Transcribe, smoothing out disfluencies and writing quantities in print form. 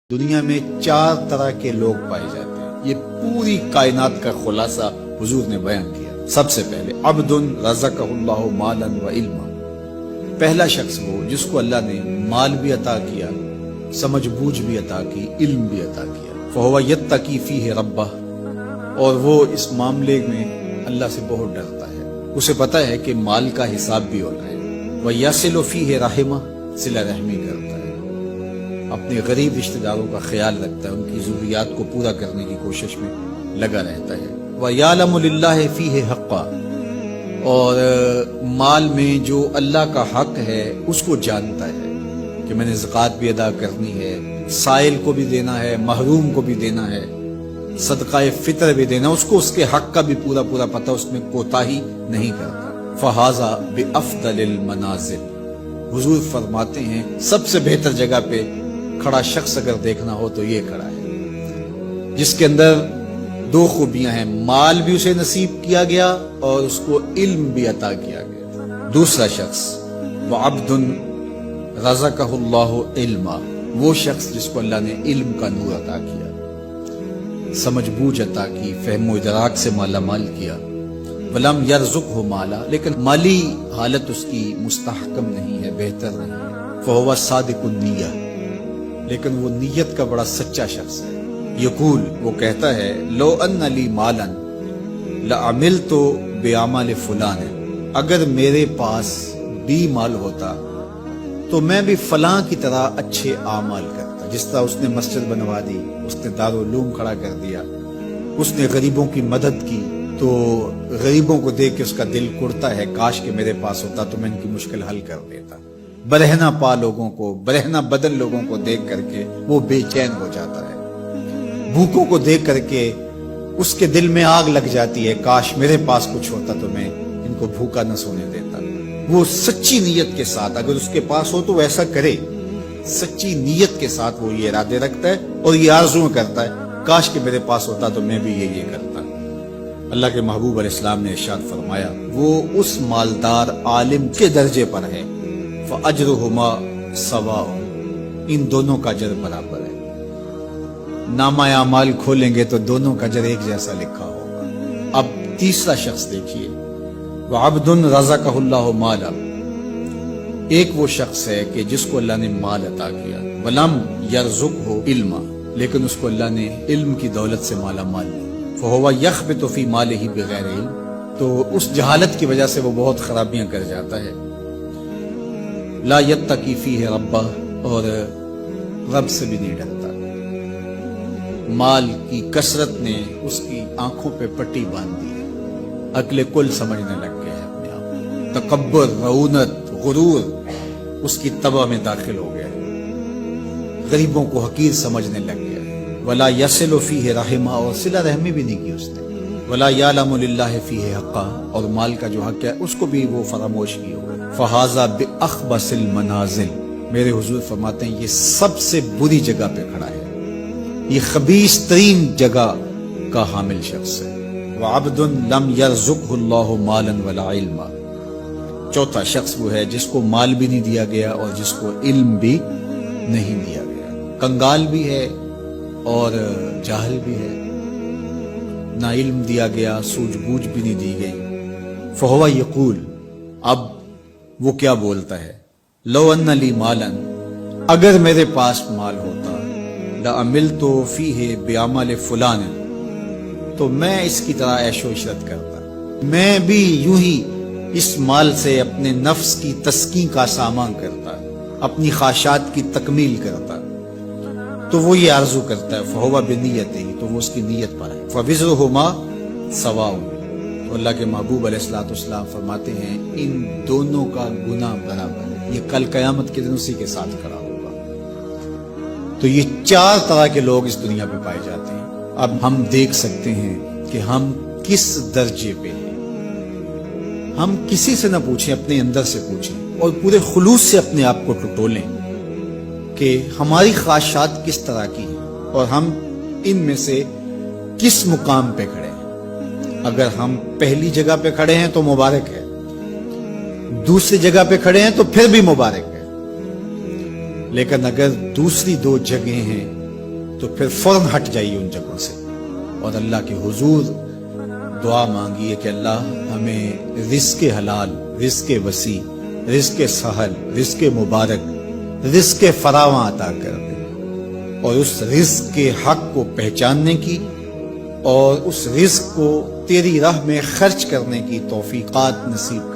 دنیا میں 4 طرح کے لوگ پائے جاتے ہیں۔ یہ پوری کائنات کا خلاصہ حضور نے بیان کیا۔ سب سے پہلے عبد رزقہ اللہ مالا و علما، پہلا شخص وہ جس کو اللہ نے مال بھی عطا کیا، سمجھ بوجھ بھی عطا کی، علم بھی عطا کیا۔ فہو یتقی فیہ ربہ، اور وہ اس معاملے میں اللہ سے بہت ڈرتا ہے، اسے پتہ ہے کہ مال کا حساب بھی ہونا ہے۔ ویصل فیہ رحمہ، صلہ رحمی کرتا ہے، اپنے غریب رشتہ داروں کا خیال رکھتا ہے، ان کی ضروریات کو پورا کرنے کی کوشش میں لگا رہتا ہے۔ وَيَعْلَمُ لِلَّهِ فِيهِ حَقًّا، اور مال میں جو اللہ کا حق ہے اس کو جانتا ہے کہ میں نے زکوٰۃ بھی ادا کرنی ہے، سائل کو بھی دینا ہے، محروم کو بھی دینا ہے، صدقہ فطر بھی دینا، اس کو اس کے حق کا بھی پورا پتہ، اس میں کوتاہی نہیں کرتا۔ فَهَذَا بِأَفْضَلِ الْمَنَازِلِ، حضور فرماتے ہیں سب سے بہتر جگہ پہ کھڑا شخص اگر دیکھنا ہو تو یہ کھڑا ہے، جس کے اندر 2 خوبیاں ہیں، مال بھی اسے نصیب کیا گیا اور اس کو علم بھی عطا کیا گیا۔ دوسرا شخص وعبد رزقہ اللہ علما، وہ شخص جس کو اللہ نے علم کا نور عطا کیا، سمجھ بوجھ عطا کی، فہم و ادراک سے مالا مال کیا۔ ولم یرزقہ مالا، لیکن مالی حالت اس کی مستحکم نہیں ہے، بہتر نہیں ہے۔ فہو صادق النیہ، لیکن وہ نیت کا بڑا سچا شخص ہے۔ یقول، وہ کہتا ہے لو ان لی مالا لعملت بعمل فلان، اگر میرے پاس بھی مال ہوتا تو میں بھی فلاں کی طرح اچھے اعمال کرتا۔ جس طرح اس نے مسجد بنوا دی، اس نے دارالعلوم کھڑا کر دیا، اس نے غریبوں کی مدد کی، تو غریبوں کو دیکھ کے اس کا دل کڑتا ہے، کاش کہ میرے پاس ہوتا تو میں ان کی مشکل حل کر دیتا۔ برہنہ پا لوگوں کو، برہنہ بدن لوگوں کو دیکھ کر کے وہ بے چین ہو جاتا ہے، بھوکوں کو دیکھ کر کے اس کے دل میں آگ لگ جاتی ہے، کاش میرے پاس کچھ ہوتا تو میں ان کو بھوکا نہ سونے دیتا۔ وہ سچی نیت کے ساتھ، اگر اس کے پاس ہو تو ایسا کرے، سچی نیت کے ساتھ وہ یہ ارادے رکھتا ہے اور یہ آرزو کرتا ہے، کاش کہ میرے پاس ہوتا تو میں بھی یہ کرتا۔ اللہ کے محبوب علیہ السلام نے ارشاد فرمایا، وہ اس مالدار عالم کے درجے پر ہے، فَأَجْرُهُمَا سَوَاءٌ، ان دونوں کا اجر برابر ہے۔ نامہ اعمال کھولیں گے تو دونوں کا اجر ایک جیسا لکھا ہوگا۔ اب تیسرا شخص دیکھیے، وَعَبْدٌ رَزَقَهُ اللَّهُ مَالًا، ایک وہ شخص ہے کہ جس کو اللہ نے مال عطا کیا، وَلَمْ يَرْزُقْهُ عِلْمًا، لیکن اس کو اللہ نے علم کی دولت سے مالا مال دیا۔ فَهُوَ يَخْبِطُ فِي مَالِهِ بِغَيْرِ عِلْمٍ، تو اس جہالت کی وجہ سے وہ بہت خرابیاں کر جاتا ہے۔ لا یتقی فیہ ربہ، اور رب سے بھی نہیں ڈرتا۔ مال کی کثرت نے اس کی آنکھوں پہ پٹی باندھ دی ہے، عقل کل سمجھنے لگ گیا ہے اپنے آپ، تکبر، رعونت، غرور اس کی طبع میں داخل ہو گیا ہے، غریبوں کو حقیر سمجھنے لگ گیا ہے۔ ولا یصل فیہ رحمہ، اور صلہ رحمی بھی نہیں کی اس نے۔ ولا یعلم للہ فیہ حقا، اور مال کا جو حق ہے اس کو بھی وہ فراموش کیا ہوا ہے۔ فہذا بأخبث المنازل، میرے حضور فرماتے ہیں یہ سب سے بری جگہ پہ کھڑا ہے، یہ خبیث ترین جگہ کا حامل شخص ہے۔ وعبد لم یرزقہ اللہ مالا ولا علما، چوتھا شخص وہ ہے جس کو مال بھی نہیں دیا گیا اور جس کو علم بھی نہیں دیا گیا، کنگال بھی ہے اور جاہل بھی ہے، نہ علم دیا گیا، سوجھ بوجھ بھی نہیں دی گئی۔ فہو یقول، اب وہ کیا بولتا ہے، لو ان لی مالا، اگر میرے پاس مال ہوتا، لعملت فیہ بعمل فلان، تو میں اس کی طرح عیش و عشرت کرتا، میں بھی یوں ہی اس مال سے اپنے نفس کی تسکین کا سامان کرتا، اپنی خواہشات کی تکمیل کرتا۔ تو وہ یہ آرزو کرتا ہے، فہو بنیتہ، تو وہ اس کی نیت پر ہے۔ فوزرہما سواء، تو اللہ کے محبوب علیہ السلام فرماتے ہیں ان دونوں کا گناہ برابر ہے، یہ کل قیامت کے دن اسی کے ساتھ کھڑا ہوگا۔ تو یہ 4 طرح کے لوگ اس دنیا پہ پائے جاتے ہیں۔ اب ہم دیکھ سکتے ہیں کہ ہم کس درجے پہ ہیں۔ ہم کسی سے نہ پوچھیں، اپنے اندر سے پوچھیں اور پورے خلوص سے اپنے آپ کو ٹٹولیں کہ ہماری خواہشات کس طرح کی ہیں اور ہم ان میں سے کس مقام پہ کھڑے ہیں۔ اگر ہم پہلی جگہ پہ کھڑے ہیں تو مبارک ہے، دوسری جگہ پہ کھڑے ہیں تو پھر بھی مبارک ہے، لیکن اگر دوسری 2 جگہیں ہیں تو پھر فوراً ہٹ جائیے ان جگہوں سے اور اللہ کے حضور دعا مانگیے کہ اللہ ہمیں رزق حلال، رزق وسیع، رزق سہل، رزق مبارک، رزق فراواں عطا کر دے، اور اس رزق کے حق کو پہچاننے کی اور اس رزق کو تیری راہ میں خرچ کرنے کی توفیقات نصیب کر